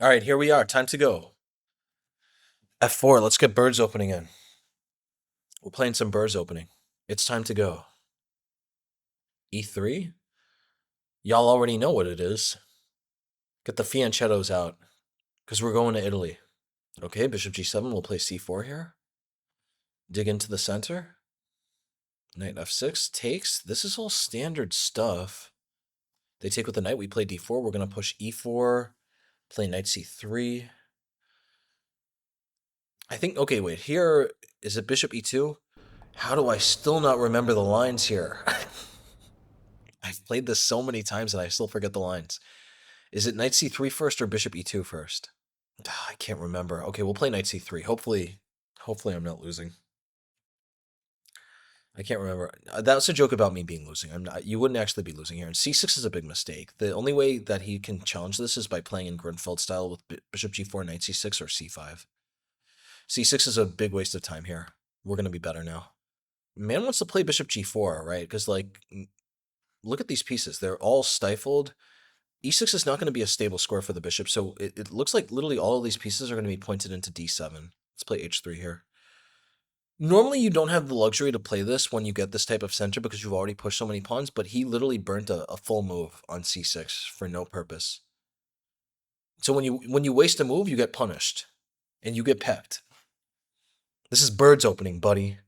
All right, here we are. Time to go. F4. Let's get birds opening in. We're playing some birds opening. It's time to go. E3. Y'all already know what it is. Get the fianchettos out, because we're going to Italy. Okay, bishop g7. We'll play c4 here. Dig into the center. Knight f6 takes. This is all standard stuff. They take with the knight. We play d4. We're going to push e4. Play knight c3. I think, okay, wait. Here, is it bishop e2? How do I still not remember the lines here? I've played this so many times and I still forget the lines. Is it knight c3 first or bishop e2 first? I can't remember. Okay, we'll play knight c3. Hopefully I'm not losing. I can't remember. That's a joke about me being losing. I'm not. You wouldn't actually be losing here. And c6 is a big mistake. The only way that he can challenge this is by playing in Grunfeld style with bishop g4, knight c6, or c5. c6 is a big waste of time here. We're gonna be better now. Man wants to play bishop g4, right? Because like, look at these pieces. They're all stifled. E6 is not going to be a stable square for the bishop, so it looks like literally all of these pieces are going to be pointed into d7. Let's play h3 here. Normally, you don't have the luxury to play this when you get this type of center because you've already pushed so many pawns, but he literally burnt a full move on c6 for no purpose. So when you waste a move, you get punished, and you get pecked. This is birds opening, buddy.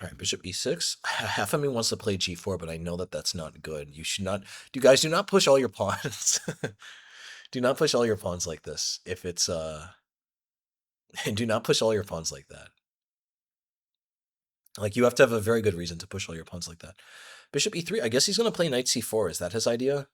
All right, bishop e6. Half of me wants to play g4, but I know that that's not good. You should not. You guys do not push all your pawns. Do not push all your pawns like this. If it's do not push all your pawns like that. Like you have to have a very good reason to push all your pawns like that. Bishop e3. I guess he's gonna play knight c4. Is that his idea?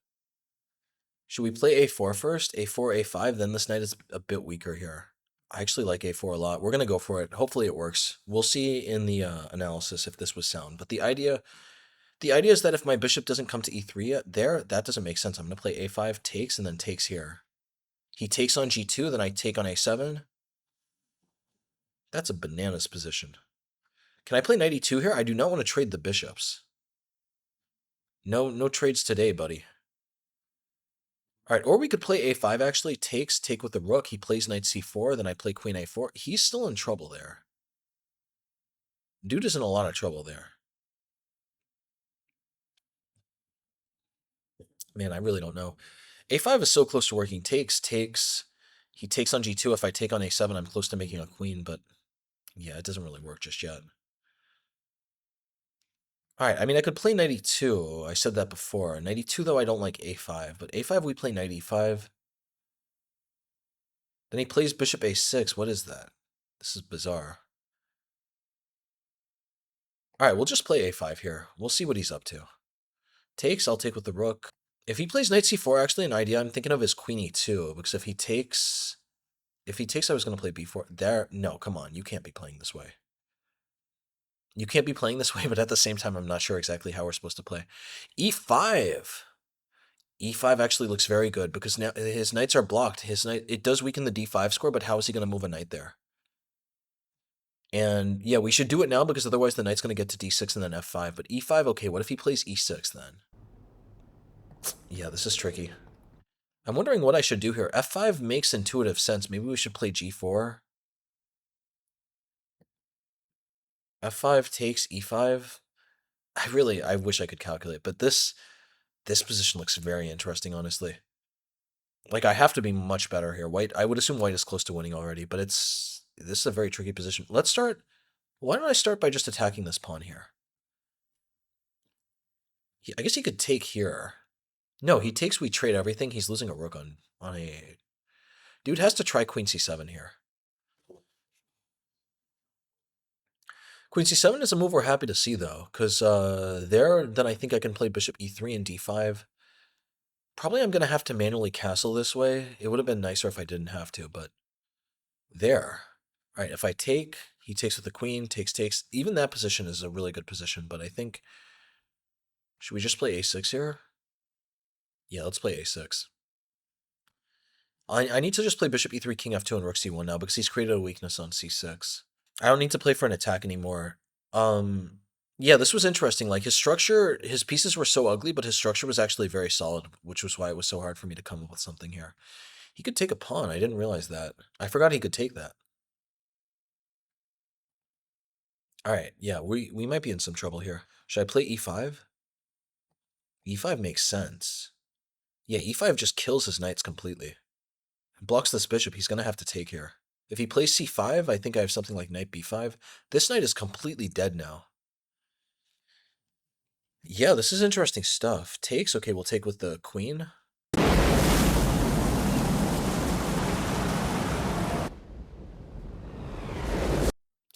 Should we play a4 first? A4, a5. Then this knight is a bit weaker here. I actually like a4 a lot. We're gonna go for it. Hopefully it works. We'll see in the analysis if this was sound. But the idea is that if my bishop doesn't come to e3 yet, that doesn't make sense. I'm gonna play a5 takes and then takes here. He takes on g2, then I take on a7. That's a bananas position. Can I play knight e2 here? I do not want to trade the bishops. No trades today, buddy. All right, or we could play a5 actually. Take with the rook. He plays knight c4, then I play queen a4. He's still in trouble there. Dude is in a lot of trouble there. Man, I really don't know. a5 is so close to working. Takes. He takes on g2. If I take on a7, I'm close to making a queen, but yeah, it doesn't really work just yet. All right, I mean, I could play knight e2. I said that before. Knight e2, though, I don't like a5. But a5, we play knight e5. Then he plays bishop a6. What is that? This is bizarre. All right, we'll just play a5 here. We'll see what he's up to. Takes, I'll take with the rook. If he plays knight c4, actually, an idea I'm thinking of is queen e2. Because if he takes, I was going to play b4. There, no, come on. You can't be playing this way. You can't be playing this way, but at the same time, I'm not sure exactly how we're supposed to play. e5. E5 actually looks very good because now his knights are blocked. His knight, it does weaken the d5 score, but how is he going to move a knight there? And yeah, we should do it now because otherwise the knight's going to get to d6 and then f5. But e5, okay, what if he plays e6 then? Yeah, this is tricky. I'm wondering what I should do here. f5 makes intuitive sense. Maybe we should play g4. f5 takes e5. I wish I could calculate, but this position looks very interesting, honestly. Like, I have to be much better here. I would assume white is close to winning already, but this is a very tricky position. Let's start. Why don't I start by just attacking this pawn here? I guess he could take here. No, he takes, we trade everything. He's losing a rook on a... Dude has to try queen c7 here. Queen c7 is a move we're happy to see, though, because then I think I can play bishop e3 and d5. Probably I'm going to have to manually castle this way. It would have been nicer if I didn't have to, but there. All right, if I take, he takes with the queen, takes. Even that position is a really good position, but I think... Should we just play a6 here? Yeah, let's play a6. I need to just play bishop e3, king f2, and rook c1 now because he's created a weakness on c6. I don't need to play for an attack anymore. Yeah, this was interesting. Like his structure, his pieces were so ugly, but his structure was actually very solid, which was why it was so hard for me to come up with something here. He could take a pawn. I didn't realize that. I forgot he could take that. All right, yeah, we might be in some trouble here. Should I play e5? E5 makes sense. Yeah, e5 just kills his knights completely. Blocks this bishop. He's gonna have to take here. If he plays c5, I think I have something like knight b5. This knight is completely dead now. Yeah, this is interesting stuff. Takes. Okay, we'll take with the queen.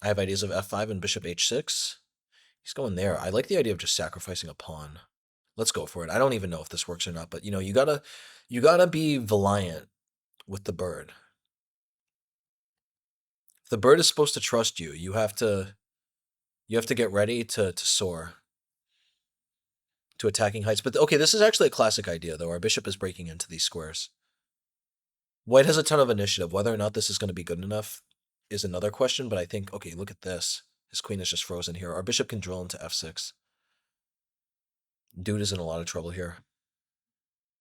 I have ideas of f5 and bishop h6. He's going there. I like the idea of just sacrificing a pawn. Let's go for it. I don't even know if this works or not, but you gotta be valiant with the bird. If the bird is supposed to trust you. You have to get ready to soar to attacking heights. But okay, this is actually a classic idea though. Our bishop is breaking into these squares. White has a ton of initiative. Whether or not this is going to be good enough is another question, but I think, okay, look at this. His queen is just frozen here. Our bishop can drill into f6. Dude is in a lot of trouble here.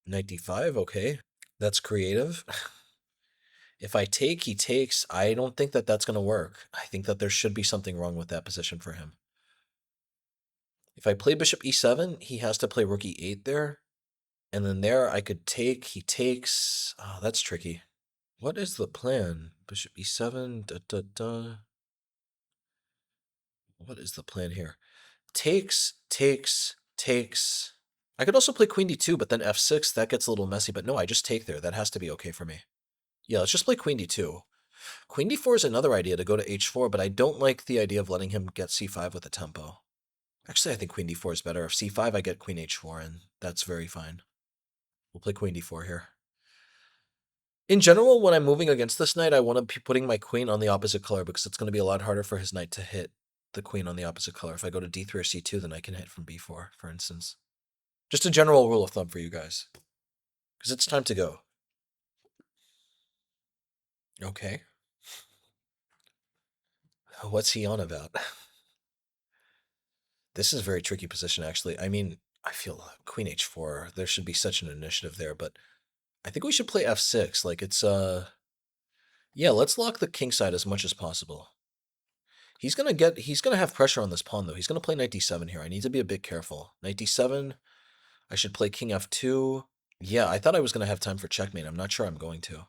Knight d5, okay. That's creative. If I take, he takes. I don't think that that's going to work. I think that there should be something wrong with that position for him. If I play bishop e7, he has to play rook e8 there. And then there I could take, he takes. Oh, that's tricky. What is the plan? Bishop e7, da da da. What is the plan here? Takes, takes, takes. I could also play queen d2, but then f6, that gets a little messy. But no, I just take there. That has to be okay for me. Yeah, let's just play queen d2. Queen d4 is another idea to go to h4, but I don't like the idea of letting him get c5 with a tempo. Actually, I think queen d4 is better. If c5, I get queen h4, and that's very fine. We'll play queen d4 here. In general, when I'm moving against this knight, I want to be putting my queen on the opposite color because it's going to be a lot harder for his knight to hit the queen on the opposite color. If I go to d3 or c2, then I can hit from b4, for instance. Just a general rule of thumb for you guys. Because it's time to go. Okay. What's he on about? This is a very tricky position, actually. I mean, I feel queen h4, there should be such an initiative there, but I think we should play f6. Like, yeah, let's lock the king side as much as possible. He's gonna have pressure on this pawn, though. He's gonna play knight d7 here. I need to be a bit careful. Knight d7, I should play king f2. Yeah, I thought I was gonna have time for checkmate. I'm not sure I'm going to.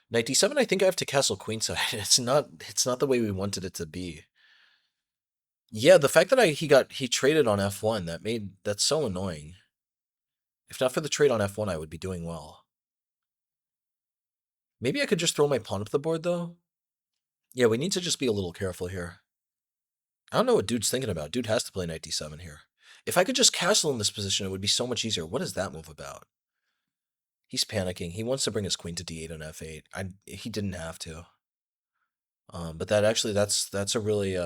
Knight d7, I think I have to castle queenside. It's not the way we wanted it to be. Yeah, the fact that he traded on f1, that's so annoying. If not for the trade on f1, I would be doing well. Maybe I could just throw my pawn up the board, though. Yeah, we need to just be a little careful here. I don't know what dude's thinking about. Dude has to play knight d7 here. If I could just castle in this position, it would be so much easier. What is that move about? He's panicking. He wants to bring his queen to d8 on f8. He didn't have to. But that's a really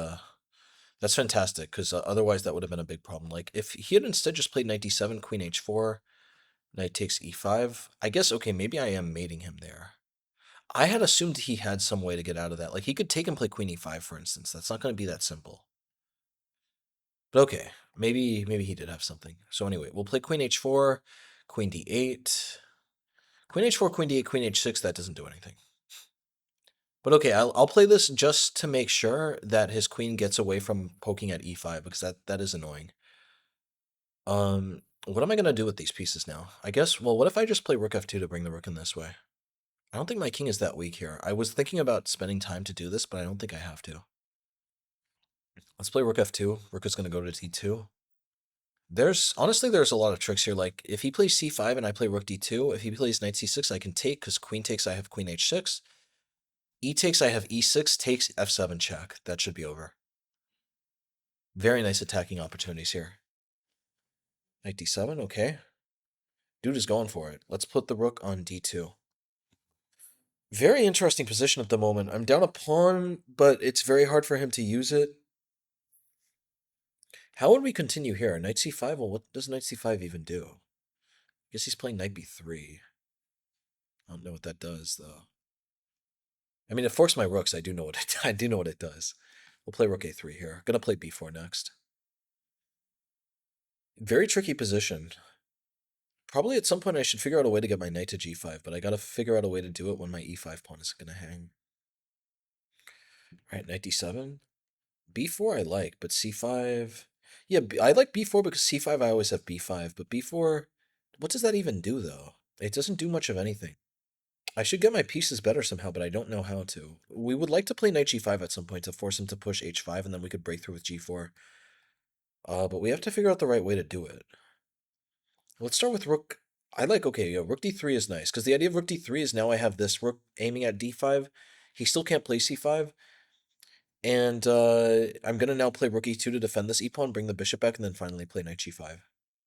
that's fantastic because otherwise that would have been a big problem. Like if he had instead just played knight d7, queen h4, knight takes e5. I guess okay, maybe I am mating him there. I had assumed he had some way to get out of that. Like he could take and play queen e5, for instance. That's not going to be that simple. But okay, maybe he did have something. So anyway, we'll play queen h4, queen d8, queen h4, queen d8, queen h6. That doesn't do anything. But okay, I'll play this just to make sure that his queen gets away from poking at e5 because that is annoying. What am I gonna do with these pieces now? I guess. Well, what if I just play rook f2 to bring the rook in this way? I don't think my king is that weak here. I was thinking about spending time to do this, but I don't think I have to. Let's play rook f2. Rook is gonna go to d2. There's a lot of tricks here. Like if he plays c5 and I play rook d2, if he plays knight c6, I can take because queen takes. I have queen h6. E takes. I have e6. Takes f7 check. That should be over. Very nice attacking opportunities here. Knight d7. Okay. Dude is going for it. Let's put the rook on d2. Very interesting position at the moment. I'm down a pawn, but it's very hard for him to use it. How would we continue here? Knight c5? Well, what does knight c5 even do? I guess he's playing knight b3. I don't know what that does, though. I mean, it forks my rooks. I do know what it does. We'll play rook a3 here. Gonna play b4 next. Very tricky position. Probably at some point I should figure out a way to get my knight to g5, but I gotta figure out a way to do it when my e5 pawn is gonna hang. Alright, knight d7. b4 I like, but c5... Yeah, I like b4 because c5 I always have b5, but b4... What does that even do, though? It doesn't do much of anything. I should get my pieces better somehow, but I don't know how to. We would like to play knight g5 at some point to force him to push h5, and then we could break through with g4. But we have to figure out the right way to do it. Let's start with rook. I like, okay, yeah, rook d3 is nice, because the idea of rook d3 is now I have this rook aiming at d5. He still can't play c5. And I'm going to now play rook e2 to defend this e-pawn, bring the bishop back, and then finally play knight g5.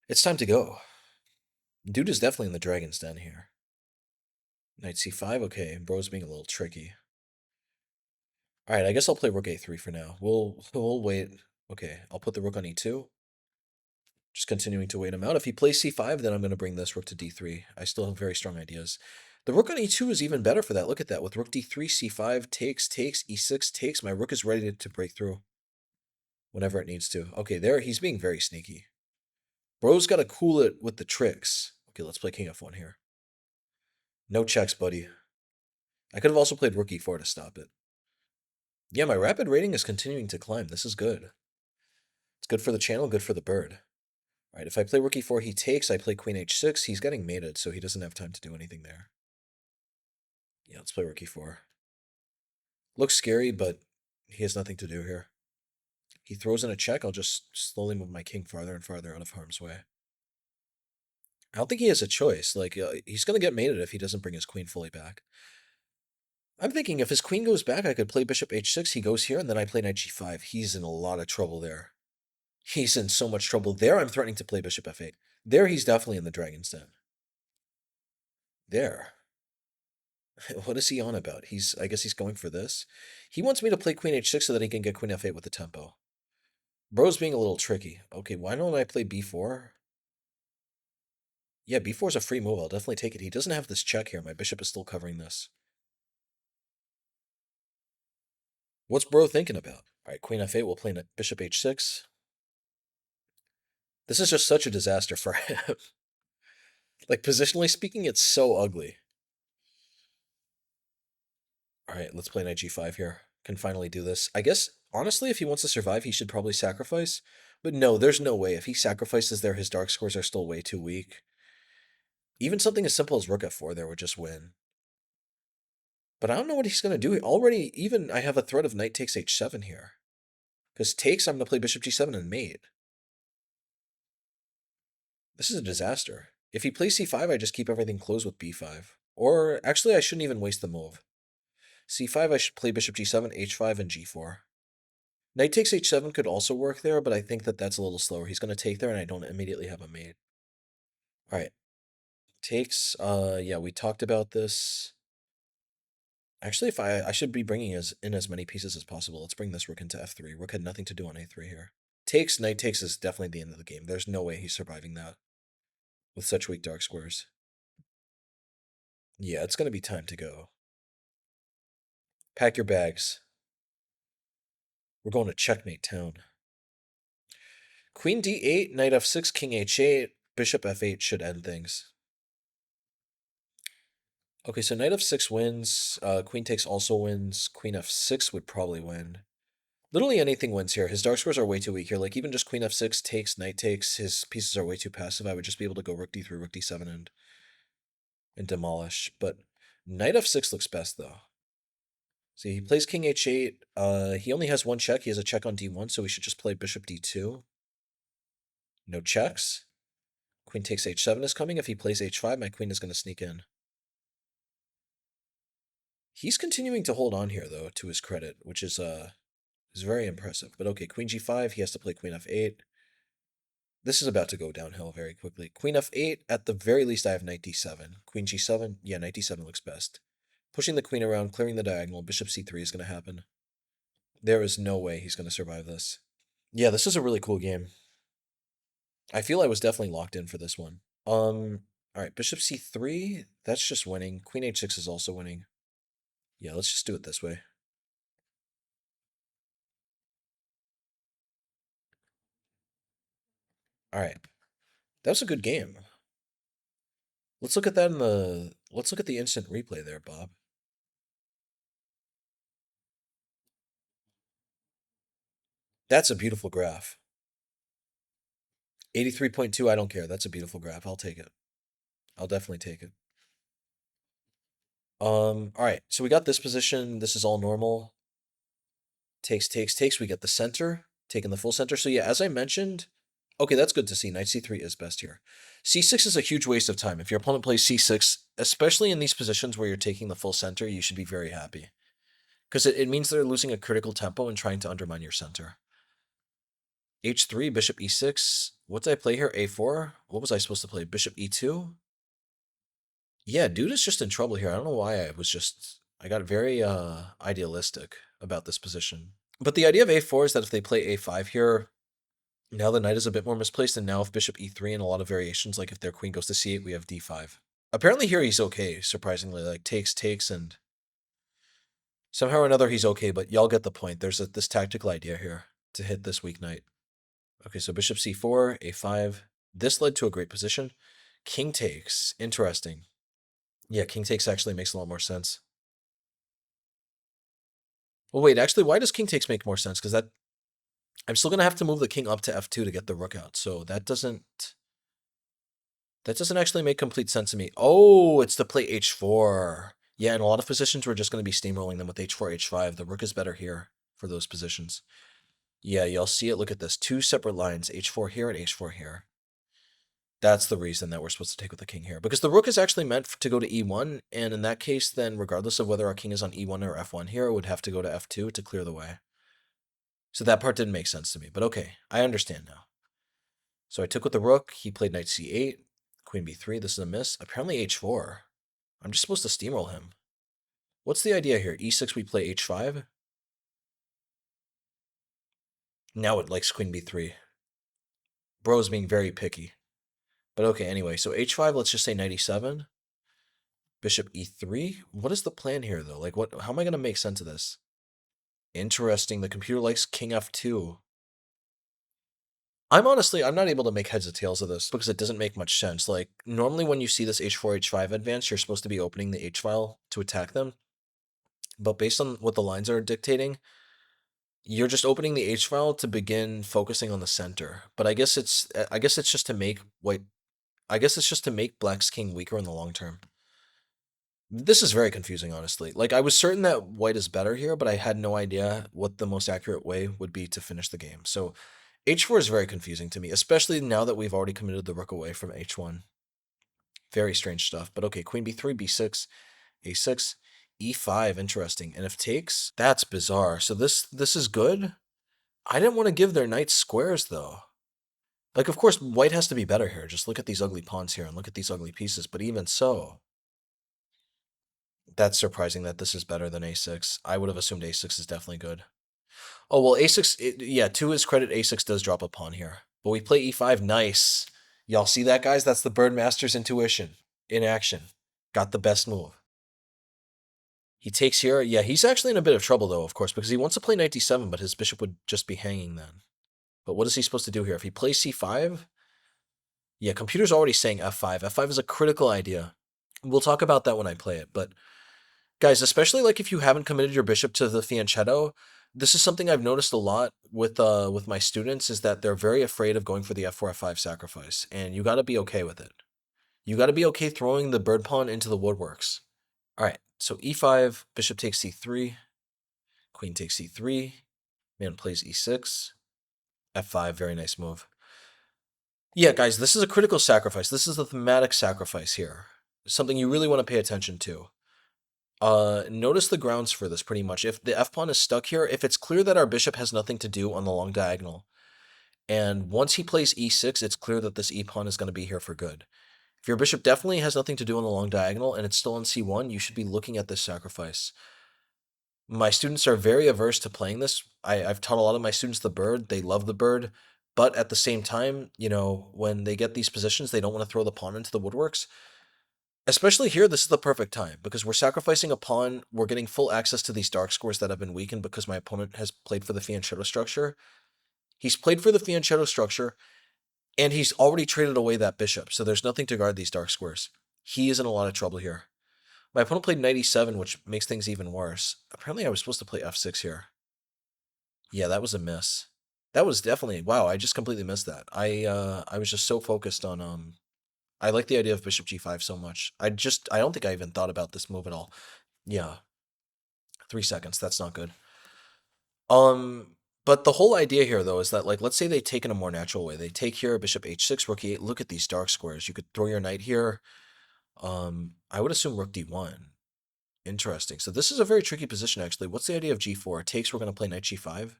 It's time to go. Dude is definitely in the dragon's den here. Knight c5, okay, bro's being a little tricky. Alright, I guess I'll play rook a3 for now. We'll wait. Okay, I'll put the rook on e2. Just continuing to wait him out. If he plays c5, then I'm going to bring this rook to d3. I still have very strong ideas. The rook on e2 is even better for that. Look at that. With rook d3, c5, takes, e6, takes. My rook is ready to break through whenever it needs to. Okay, there, he's being very sneaky. Bro's got to cool it with the tricks. Okay, let's play king f1 here. No checks, buddy. I could have also played rook e4 to stop it. Yeah, my rapid rating is continuing to climb. This is good. It's good for the channel, good for the bird. All right, if I play rook e4, he takes. I play queen h6. He's getting mated, so he doesn't have time to do anything there. Yeah, let's play rook e4. Looks scary, but he has nothing to do here. He throws in a check. I'll just slowly move my king farther and farther out of harm's way. I don't think he has a choice. Like, he's going to get mated if he doesn't bring his queen fully back. I'm thinking if his queen goes back, I could play bishop h6. He goes here, and then I play knight g5. He's in a lot of trouble there. He's in so much trouble. There, I'm threatening to play bishop f8. There, he's definitely in the dragon's den. There. What is he on about? I guess he's going for this. He wants me to play queen h6 so that he can get queen f8 with the tempo. Bro's being a little tricky. Okay, why don't I play b4? Yeah, b4 is a free move. I'll definitely take it. He doesn't have this check here. My bishop is still covering this. What's Bro thinking about? All right, queen f8. We'll play bishop h6. This is just such a disaster for him. Like, positionally speaking, it's so ugly. All right, let's play knight g5 here. Can finally do this. I guess, honestly, if he wants to survive, he should probably sacrifice. But no, there's no way. If he sacrifices there, his dark scores are still way too weak. Even something as simple as rook f4 there would just win. But I don't know what he's going to do. Already, even I have a threat of knight takes h7 here. Because takes, I'm going to play bishop g7 and mate. This is a disaster. If he plays c5, I just keep everything closed with b5. Or, actually, I shouldn't even waste the move. c5, I should play bishop g7, h5, and g4. Knight takes h7 could also work there, but I think that that's a little slower. He's going to take there, and I don't immediately have a mate. All right. Takes, yeah, we talked about this. Actually, if I should be bringing in as many pieces as possible. Let's bring this rook into f3. Rook had nothing to do on a3 here. Takes, knight takes is definitely the end of the game. There's no way he's surviving that with such weak dark squares. Yeah, it's going to be time to go. Pack your bags. We're going to checkmate town. Queen d8, knight f6, king h8, bishop f8 should end things. Okay, so knight f6 wins, queen takes also wins, queen f6 would probably win. Literally anything wins here. His dark squares are way too weak here. Like, even just queen f6 takes, knight takes, his pieces are way too passive. I would just be able to go rook d3, rook d7, and demolish. But knight f6 looks best, though. See, he plays king h8. He only has one check. He has a check on d1, so we should just play bishop d2. No checks. Queen takes h7 is coming. If he plays h5, my queen is going to sneak in. He's continuing to hold on here, though, to his credit, which is very impressive. But okay, queen g5, he has to play queen f8. This is about to go downhill very quickly. Queen f8, at the very least, I have knight d7. Queen g7, yeah, knight d7 looks best. Pushing the queen around, clearing the diagonal, bishop c3 is going to happen. There is no way he's going to survive this. Yeah, this is a really cool game. I feel I was definitely locked in for this one. All right, bishop c3, that's just winning. Queen h6 is also winning. Yeah, let's just do it this way. All right. That was a good game. Let's look at that in the let's look at the instant replay there, Bob. That's a beautiful graph. 83.2, I don't care. That's a beautiful graph. I'll take it. I'll definitely take it. All right. So we got this position. This is all normal. Takes, takes, takes. We get the center, taking the full center. So yeah, as I mentioned, okay, that's good to see. Knight c3 is best here. c6 is a huge waste of time. If your opponent plays c6, especially in these positions where you're taking the full center, you should be very happy. Because it means they're losing a critical tempo and trying to undermine your center. h3, bishop e6. What did I play here? a4? What was I supposed to play? Bishop e2? Yeah, dude is just in trouble here. I don't know why I got very idealistic about this position. But the idea of a4 is that if they play a5 here, now the knight is a bit more misplaced, and now if bishop e3 and a lot of variations, like if their queen goes to c8, we have d5. Apparently here he's okay, surprisingly, like takes, takes, and somehow or another he's okay, but y'all get the point. There's this tactical idea here to hit this weak knight. Okay, so bishop c4, a5. This led to a great position. King takes. Interesting. Yeah, king takes actually makes a lot more sense. Well, wait, actually, why does king takes make more sense? Because I'm still going to have to move the king up to f2 to get the rook out, so that doesn't actually make complete sense to me. Oh, it's to play h4. Yeah, in a lot of positions, we're just going to be steamrolling them with h4, h5. The rook is better here for those positions. Yeah, y'all see it. Look at this. Two separate lines, h4 here and h4 here. That's the reason that we're supposed to take with the king here. Because the rook is actually meant to go to e1, and in that case, then regardless of whether our king is on e1 or f1 here, it would have to go to f2 to clear the way. So that part didn't make sense to me, but okay, I understand now. So I took with the rook, he played knight c8, queen b3, this is a miss. Apparently h4. I'm just supposed to steamroll him. What's the idea here? e6, we play h5? Now it likes queen b3. Bro's being very picky. But okay, anyway, so h5, let's just say knight e7. Bishop e3. What is the plan here, though? Like, how am I going to make sense of this? Interesting. The computer likes king f2. I'm not able to make heads or tails of this because it doesn't make much sense. Like, normally when you see this h4, h5 advance, you're supposed to be opening the h-file to attack them. But based on what the lines are dictating, you're just opening the h-file to begin focusing on the center. But I guess it's just to make black's king weaker in the long term. This is very confusing, honestly. Like, I was certain that white is better here, but I had no idea what the most accurate way would be to finish the game. So h4 is very confusing to me, especially now that we've already committed the rook away from h1. Very strange stuff. But okay, queen b3, b6, a6, e5, interesting. And if takes, that's bizarre. So this is good. I didn't want to give their knights squares, though. Like, of course, white has to be better here. Just look at these ugly pawns here and look at these ugly pieces. But even so, that's surprising that this is better than a6. I would have assumed a6 is definitely good. Oh, well, a6, yeah, to his credit, a6 does drop a pawn here. But we play e5, nice. Y'all see that, guys? That's the Birdmaster's intuition in action. Got the best move. He takes here. Yeah, he's actually in a bit of trouble, though, of course, because he wants to play knight d7, but his bishop would just be hanging then. But what is he supposed to do here? If he plays c5? Yeah, computer's already saying f5. f5 is a critical idea. We'll talk about that when I play it, but guys, especially like if you haven't committed your bishop to the fianchetto, this is something I've noticed a lot with my students is that they're very afraid of going for the f4 f5 sacrifice, and you got to be okay with it. You got to be okay throwing the bird pawn into the woodworks. All right, so e5, bishop takes c3, queen takes c3, man plays e6, f5, very nice move. Yeah, guys, this is a critical sacrifice. This is a thematic sacrifice here. Something you really want to pay attention to. Notice the grounds for this pretty much. If the f-pawn is stuck here, if it's clear that our bishop has nothing to do on the long diagonal, and once he plays e6, it's clear that this e-pawn is going to be here for good. If your bishop definitely has nothing to do on the long diagonal and it's still on c1, you should be looking at this sacrifice. My students are very averse to playing this. I've taught a lot of my students the bird. They love the bird. But at the same time, you know, when they get these positions, they don't want to throw the pawn into the woodworks. Especially here, this is the perfect time, because we're sacrificing a pawn, we're getting full access to these dark scores that have been weakened because my opponent has played for the fianchetto structure. He's played for the fianchetto structure, And he's already traded away that bishop, so there's nothing to guard these dark squares. He is in a lot of trouble here. My opponent played knight e7, which makes things even worse. Apparently I was supposed to play f6 here. Yeah, that was a miss. That was definitely, wow, I just completely missed that. I was just so focused on I like the idea of bishop g5 so much. I don't think I even thought about this move at all. Yeah. 3 seconds, that's not good. But the whole idea here though is that, like, let's say they take in a more natural way. They take here bishop h6, rook e8. Look at these dark squares. You could throw your knight here. I would assume rook d1. Interesting. So this is a very tricky position, actually. What's the idea of g4? Takes, we're going to play knight g5.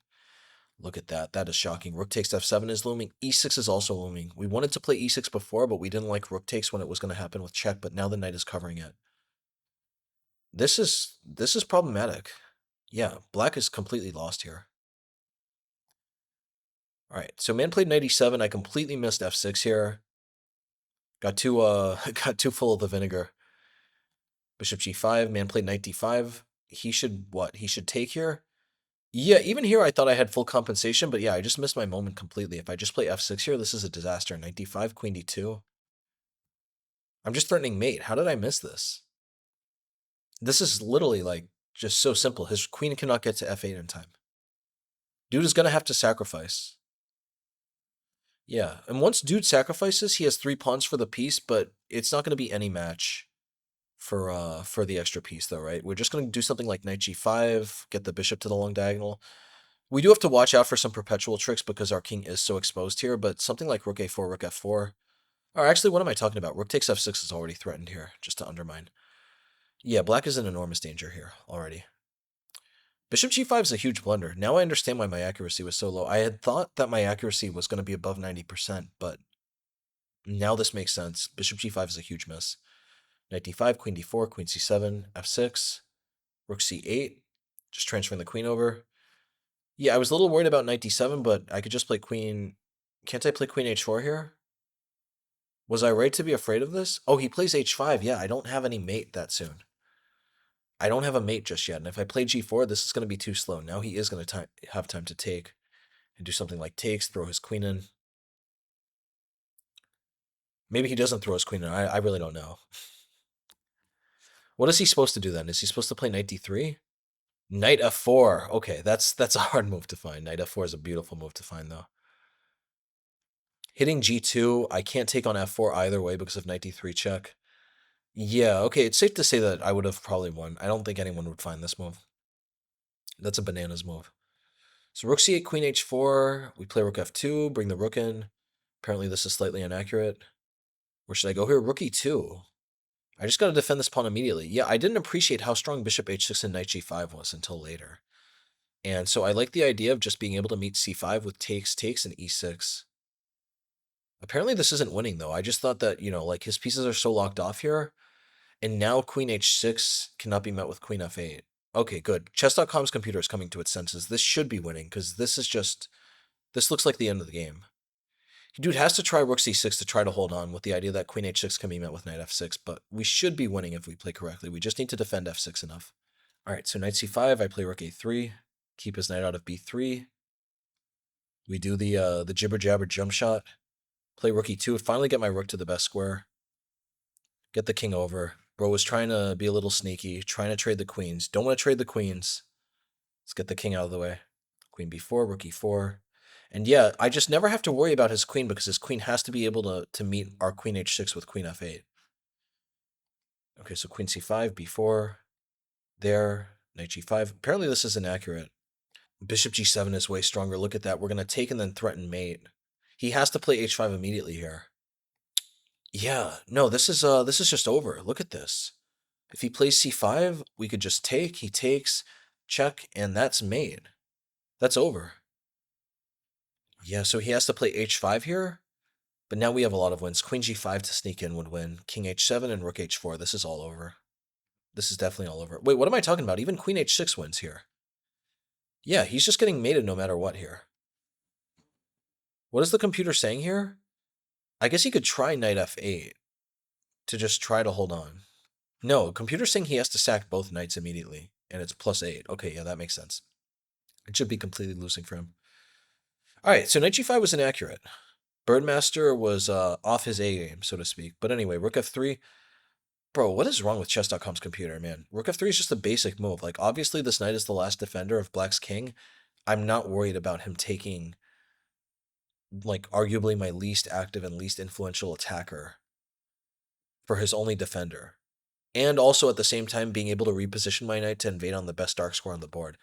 Look at that. That is shocking. Rook takes f7 is looming. e6 is also looming. We wanted to play e6 before, but we didn't like rook takes when it was going to happen with check, but now the knight is covering it. This is problematic. Yeah, black is completely lost here. All right, so man played knight e7. I completely missed f6 here. Got too got too full of the vinegar. Bishop g5. Man played knight d5. He should what? He should take here. Yeah, even here I thought I had full compensation, but yeah, I just missed my moment completely. If I just play f6 here, this is a disaster. Knight d5, queen d2. I'm just threatening mate. How did I miss this? This is literally like just so simple. His queen cannot get to f8 in time. Dude is going to have to sacrifice. Yeah, and once dude sacrifices, he has 3 pawns for the piece, but it's not going to be any match for the extra piece though, right? We're just going to do something like knight g5, get the bishop to the long diagonal. We do have to watch out for some perpetual tricks because our king is so exposed here, but something like rook a4, rook f4. Or actually, what am I talking about? Rook takes f6 is already threatened here, just to undermine. Yeah, black is in enormous danger here already. Bishop g5 is a huge blunder. Now I understand why my accuracy was so low. I had thought that my accuracy was going to be above 90%, but now this makes sense. Bishop g5 is a huge miss. Knight d5, queen d4, queen c7, f6, rook c8, just transferring the queen over. Yeah, I was a little worried about knight d7, but I could just play queen. Can't I play queen h4 here? Was I right to be afraid of this? Oh, he plays h5. Yeah, I don't have any mate that soon. I don't have a mate just yet, and if I play g4, this is going to be too slow. Now he is going to have time to take and do something like takes, throw his queen in. Maybe he doesn't throw his queen in. I really don't know. What is he supposed to do then? Is he supposed to play knight d3? Knight f4. Okay, that's a hard move to find. Knight f4 is a beautiful move to find, though. Hitting g2, I can't take on f4 either way because of knight d3 check. Yeah, okay, it's safe to say that I would have probably won. I don't think anyone would find this move. That's a bananas move. So rook c8, queen h4. We play rook f2, bring the rook in. Apparently this is slightly inaccurate. Where should I go here? Rook e2. I just got to defend this pawn immediately. Yeah, I didn't appreciate how strong bishop h6 and knight g5 was until later. And so I like the idea of just being able to meet c5 with takes, takes, and e6. Apparently this isn't winning, though. I just thought that, like his pieces are so locked off here. And now queen h6 cannot be met with queen f8. Okay, good. Chess.com's computer is coming to its senses. This should be winning, because this looks like the end of the game. Dude has to try rook c6 to try to hold on with the idea that queen h6 can be met with knight f6, but we should be winning if we play correctly. We just need to defend f6 enough. All right, so knight c5, I play rook a3, keep his knight out of b3. We do the jibber jabber jump shot, play rook e2, finally get my rook to the best square, get the king over. Bro was trying to be a little sneaky, trying to trade the queens. Don't want to trade the queens. Let's get the king out of the way. Queen b4, rook e4. And yeah, I just never have to worry about his queen because his queen has to be able to meet our queen h6 with queen f8. Okay, so queen c5, b4, there, knight g5. Apparently this is inaccurate. Bishop g7 is way stronger. Look at that. We're going to take and then threaten mate. He has to play h5 immediately here. Yeah, no, this is just over. Look at this. If he plays c5, we could just take, he takes, check, and that's mate. That's over. Yeah, so he has to play h5 here. But now we have a lot of wins. Queen g5 to sneak in would win. King h7 and rook h4. This is all over. This is definitely all over. Wait, what am I talking about? Even queen h6 wins here. Yeah, he's just getting mated no matter what here. What is the computer saying here? I guess he could try knight f8 to just try to hold on. No, computer's saying he has to sack both knights immediately, and it's +8. Okay, yeah, that makes sense. It should be completely losing for him. All right, so knight g5 was inaccurate. Birdmaster was off his A game, so to speak. But anyway, Rook F3. Bro, what is wrong with chess.com's computer, man? Rook F3 is just a basic move. Like, obviously, this knight is the last defender of Black's king. I'm not worried about him taking, like, arguably my least active and least influential attacker for his only defender. And also, at the same time, being able to reposition my knight to invade on the best dark square on the board.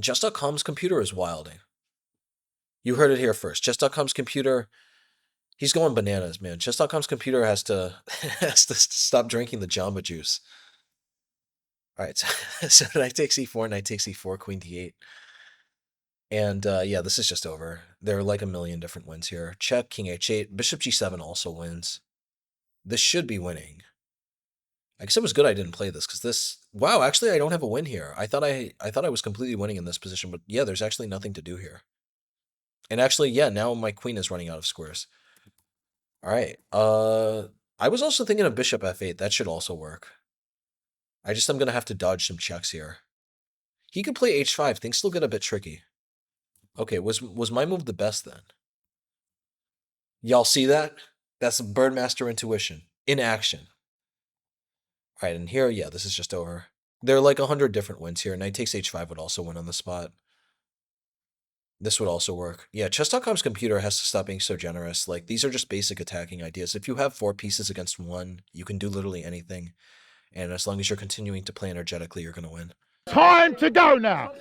Chess.com's computer is wilding. You heard it here first. Chess.com's computer, he's going bananas, man. Chess.com's computer has to has to stop drinking the Jamba Juice. All right, so knight takes e4, knight takes e4, queen d8. And yeah, this is just over. There are like a million different wins here. Check, king h8, bishop g7 also wins. This should be winning. I guess it was good I didn't play this, because this... Wow, actually, I don't have a win here. I thought I was completely winning in this position, but yeah, there's actually nothing to do here. And actually, yeah, now my queen is running out of squares. All right. I was also thinking of bishop f8. That should also work. I'm going to have to dodge some checks here. He could play h5. Things still get a bit tricky. Okay, was my move the best then? Y'all see that? That's Birdmaster intuition in action. All right, and here, yeah, this is just over. There are like 100 different wins here. Knight takes h5 would also win on the spot. This would also work. Yeah, chess.com's computer has to stop being so generous. Like, these are just basic attacking ideas. If you have 4 pieces against 1, you can do literally anything. And as long as you're continuing to play energetically, you're going to win. Time to go now!